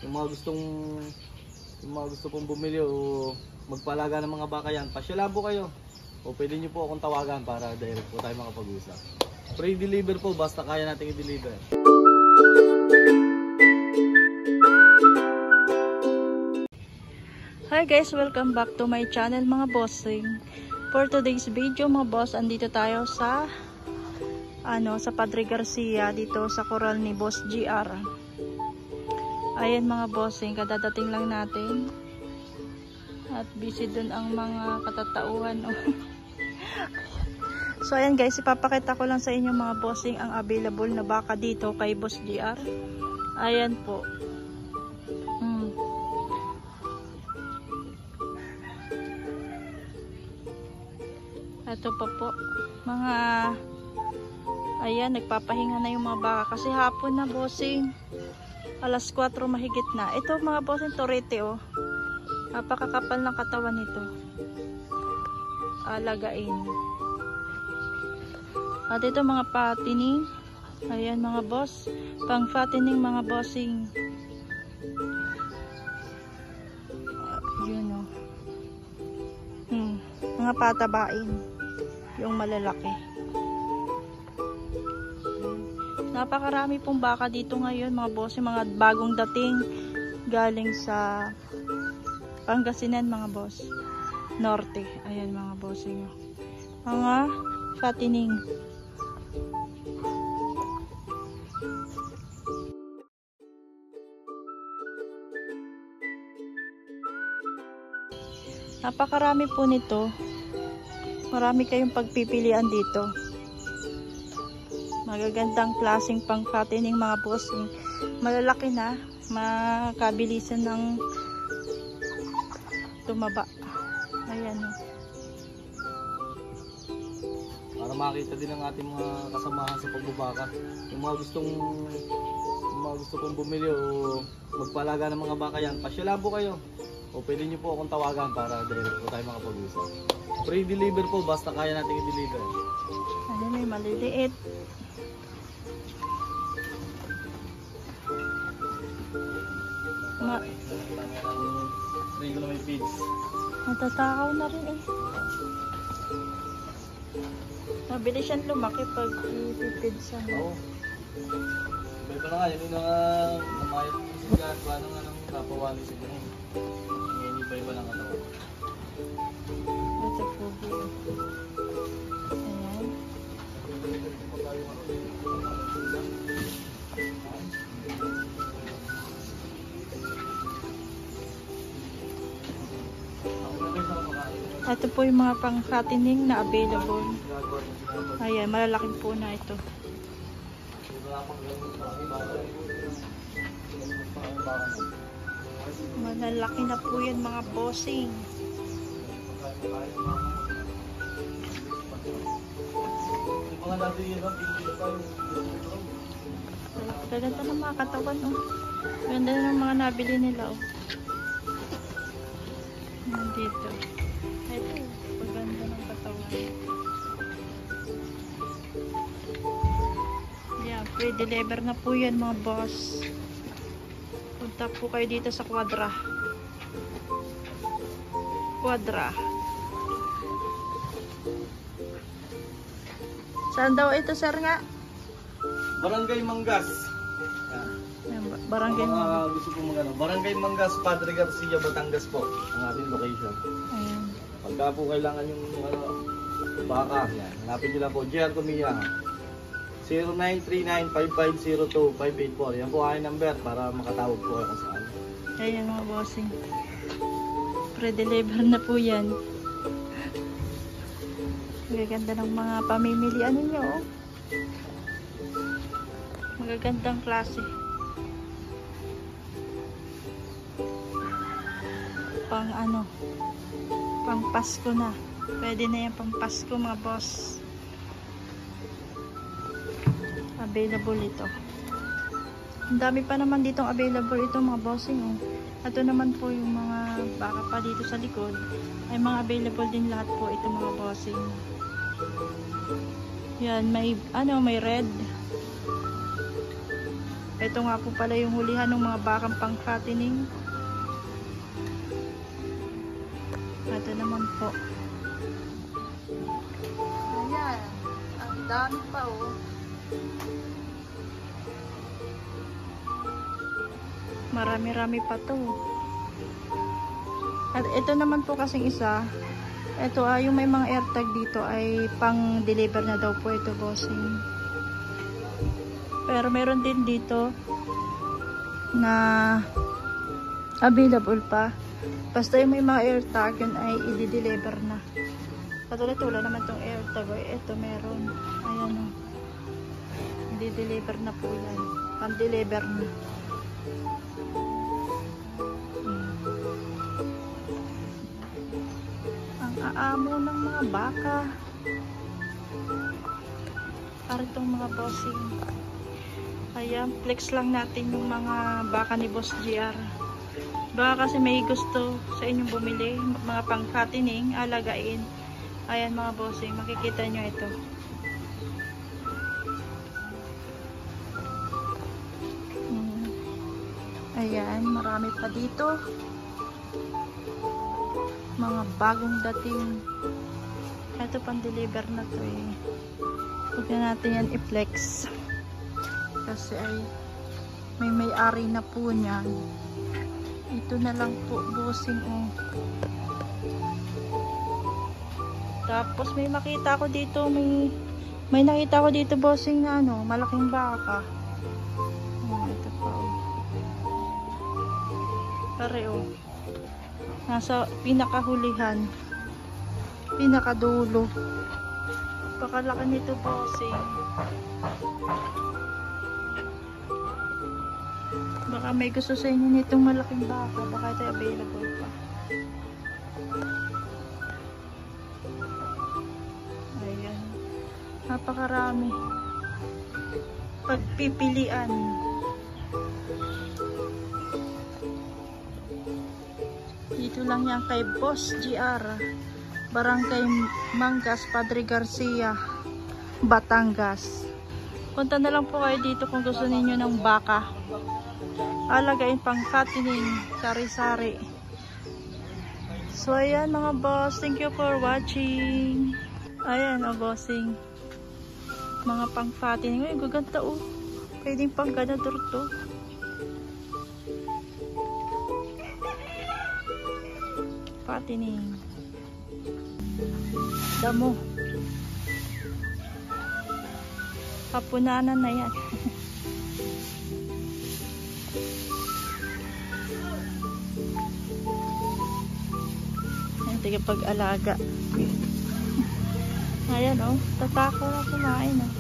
Yung mga gusto pong bumili o magpalaga ng mga baka yan, pasyalan po kayo. O pwede nyo po akong tawagan para direct po tayo makapag-usap. Free deliver po basta kaya natin i-deliver. Hi guys, welcome back to my channel mga bossing. For today's video mga boss, andito tayo sa sa Padre Garcia dito sa Coral ni Boss GR. Ayan mga bossing, kadadating lang natin. At busy dun ang mga katatauhan. So ayan guys, ipapakita ko lang sa inyo mga bossing ang available na baka dito kay Boss GR. Ayan po. Ito pa po, mga ayan, nagpapahinga na yung mga baka kasi hapon na bossing, alas 4 mahigit na. Ito mga bossing, torete oh, napakakapal ng katawan nito, alagain. At ito mga patining, ayan mga boss, pang fattening mga bossing. Yun oh, mga patabain yung malalaki. Napakarami pong baka dito ngayon mga boss, mga bagong dating galing sa Pangasinan mga boss, Norte. Ayan mga bossing, mga fattening. Napakarami po nito. Marami kayong pagpipilian dito. Magagandang klaseng pang fattening mga bossing. Malalaki na, makabilisan ng tumaba. Ayan o. Para makita din ang ating mga kasamahan sa pagbabaka. Yung mga gusto pong bumili o magpalaga ng mga baka yan, pasyalan po kayo. O pwede nyo po akong tawagan para direct po tayo makapag-usap. Free deliver po basta kaya natin i-deliver. Ano, may maliliit. Regular may feeds. Matatakaw na rin eh. Mabilis siyang lumaki pag ipipidsan. Oo. May pa na nga, yun yung namayat ko siya. Paano nga nang napawali siya ganun. Ngayon iba-iba lang ano. Ito po. Ayan. Ito po yung mga pang fattening na available. Ayan, malalaking po na ito. Malalaki na po yan mga bossing. Ganda ng mga katawan oh. Ganda ng mga nabili nila oh. Nandito. Ito, paganda ng katawan. Yeah, free deliver na po yan mga boss. Punta po kayo dito sa Quadra. Saan daw ito sir nga? Barangay Mangas. Barangay Mangas. Gusto po magano. Barangay Mangas, Padre Garcia, Batangas po ang ating location. Ayan. Pagka po kailangan yung baka, yan. Hanapin nyo lang po, JR Tumiya. 0939-5502-584. Yan po aking number para makatawag po kayo sa akin. Ayan mga bossing. Pre-deliver na po yan. Magaganda ng mga pamimilian ninyo oh. Magagandang klase. Pang pang Pasko na. Pwede na yan pang Pasko mga boss. Available ito. Ang dami pa naman ditong available ito mga bossing oh. Ito naman po yung mga baka pa dito sa likod. Ay mga available din lahat po ito mga bossing. Yan, may red. Ito nga po pala yung hulihan ng mga bakang pang-fattening. Ito naman po. Ayan. Ang dami pa oh. Marami-rami pa to. At ito naman po kasing isa. Ito yung may mga airtag dito ay pang-deliver na daw po ito, bossing. Pero meron din dito na available pa. Basta yung may mga airtag, yun ay i-deliver na. Katulad wala naman tong airtag. Ito meron. Ayan o. I-deliver na po yan. Pan-deliver na. Ang aamo ng mga baka. Para itong mga bossing. Ayan, flex lang natin yung mga baka ni Boss GR. Baka kasi may gusto sa inyong bumili, mga pang-fattening, alagain. Ayan mga bossing, makikita nyo ito. Ayan, marami pa dito. Mga bagong dating. Ito pang-deliver na to eh. Huwag na natin yan i-flex. Kasi ay may may-ari na po niyan. Ito na lang po, bossing oh. Tapos may makita ko dito, may nakita ko dito, bossing, na ano, malaking baka. Ito pa oh. Pare oh. Nasa pinakahulihan. Pinakadulo. Pakalaki nito, bossing. Baka may gusto sa inyo nitong malaking baka. Baka ito available pa. Ayan. Napakarami. Pagpipilian. Dito lang yan kay Boss GR. Barangay Mangas, Padre Garcia, Batangas. Punta na lang po kayo dito kung gusto ninyo ng baka. Alagain pang fattening, sari-sari. So ayan mga boss, thank you for watching. Ayan o bossing, mga pang fattening. Ay gaganda oh, pwedeng pang ganador to. Fattening damo, kapunanan na yan. Sige pag-alaga. Ayan oh, tatako na kumain oh.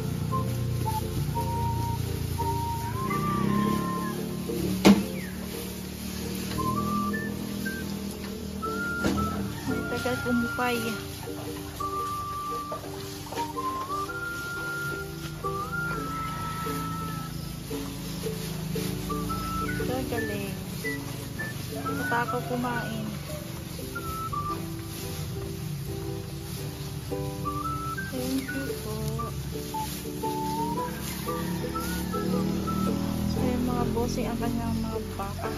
May tagal pumupay. Gagaling. Tatako kumain. Thank you po. So yung mga bossing ang kanyang mga baka.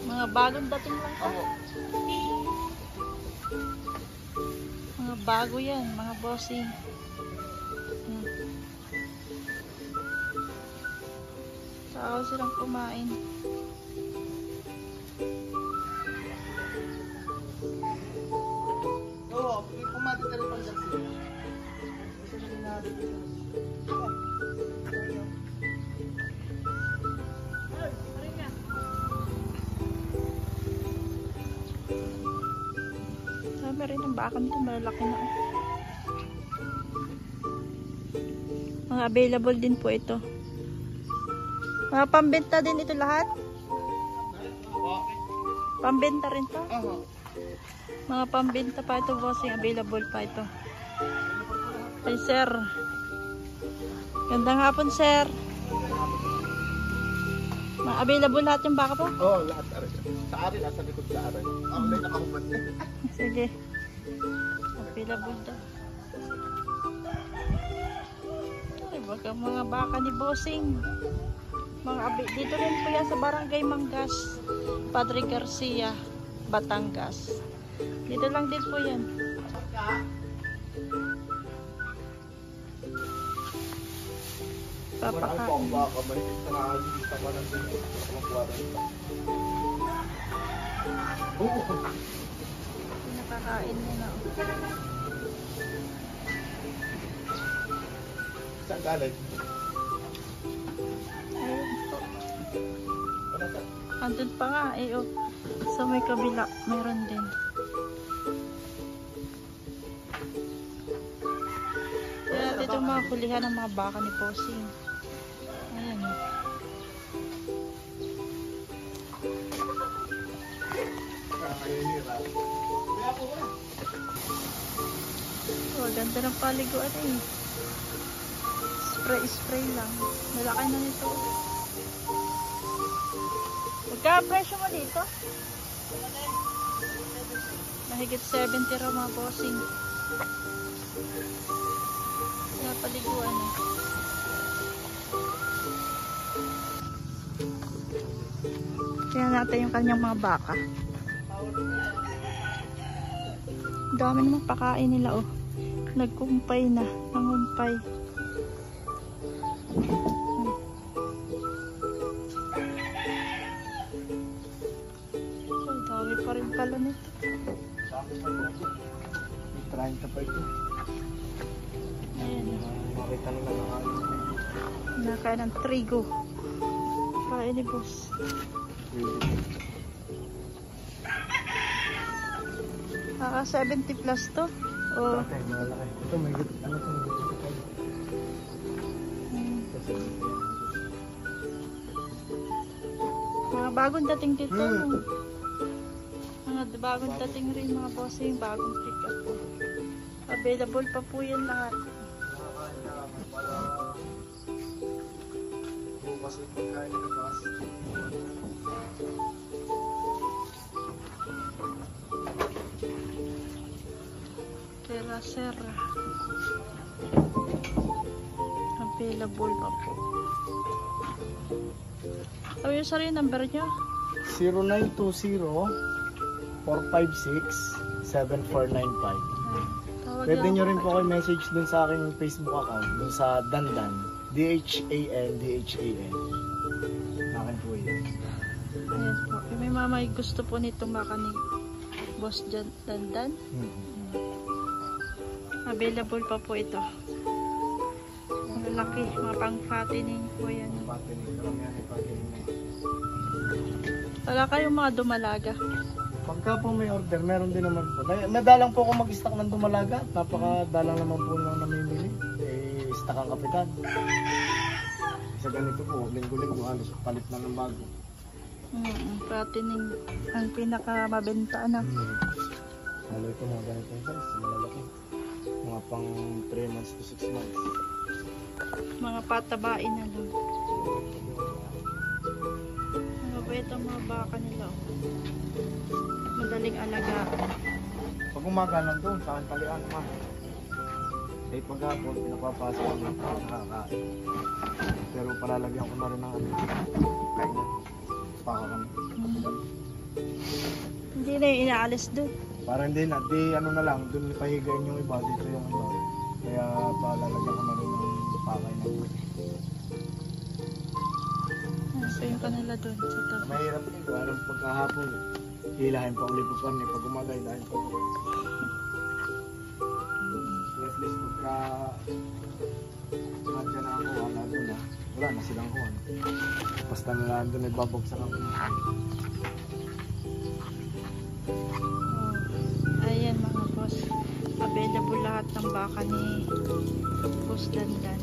Mga bagong dating lang po. Mga bago yan, mga bossing. Sakaw silang kumain. Oo, pumati ka rin pang saksi. Gusto na rin natin. Sabi rin ang baka nito, malalaki na. Mga available din po ito. Mga pambenta din ito lahat? Pambenta rin to? Mga pambenta pa ito, bossing. Available pa ito. Ay, sir. Gandang hapon, sir. Mga available lahat yung baka po? Oo, lahat. Sa akin, nasa likod sa akin. Ako may nakahubad. Sige. Available daw. Ay, baka mga baka ni Bossing. Mga abi. Dito rin po yan sa Barangay Mangas, Padre Garcia, Batangas. Dito lang din po yan. Marami po Papakain. ang baka. May nakakagigita pa ng dito. Mga 40. Oo. Pinakakain mo na. Saan galing? Ayun po. Wala sa... Andun pa nga eh. Oh. Sa may kabila, mayroon din. Kaya dito mga kulihan ng mga baka ni Bossing. Ayan. Oh. Kakayunira. Kaya po ba? Oh, ganda ng paliguan eh. Spray lang. Malaki na nito. Magka-presyo mo dito? Mahigit 70 raw mga Bossing. Napaliguan eh. Tingnan natin yung kanyang mga baka. Dami naman pakain nila oh. Nagkumpay na. Nangumpay. Ay, dami pa rin pala nito. Trying ka pa ito. Ayan. Makita nila na kami. Nakain ng trigo. Kain ni boss. Ah, 70 plus to. Oh. Okay, malaki. Ito may ano ito may Hmm. Mga bagong dating dito. Mga bagong dating rin mga bossing. Bagong pick up po. Available pa po yan lahat. Bukas yung pagkain ng bus. Terracera. Available pa po. Ano yung sarili number nyo? 0920-456-7495. Tawag Pwede lang nyo ako. rin po kayo message dun sa aking Facebook account, dun sa Dandan. DHAN. Akin po yun. Ayan po. Yung may mamay gusto po nitong baka ni Boss Dandan. Available pa po ito. Ang laki. Mga pang-fattening po yan. Wala kayong mga dumalaga. Pagka po may order, meron din naman po. Madalang po ako mag-stock ng dumalaga. Napakadalang naman po nang namimili. Eh, stock ang kapitan. Sa ganito po, linggo-linggo halos palit na ng bago. Fattening ang pinakamabenta na. Lalo ito mga ganito yung size, malalaki. Mga pang 3 months to 6 months. Mga patabain na lang. Mabait ang mga baka nila. Oh. Madaling alagaan. Pag umaga nandun, sa akin talian naman. Eh paghapon, pinapapasok ko ng nakakain. Pero palalagyan ko na rin ng ano. Kainan. Baka kami. Hindi na yung inaalis doon. Para hindi na, di ano na lang, dun pahigayin yung iba, dito yung iba. Kaya palalagyan ko na rin ng pakay na ito. So yung kanila doon sa tabi. Mahirap dito, alam pagkahapon, hilahin pa ang lipupan eh, pag umaga, hilahin pa doon. So at least pagka nandiyan na ako, wala doon na, wala na silang kuhan. Basta nila doon ay babagsak ako. Ayan mga boss. Available lahat ng baka ni Boss Dandan.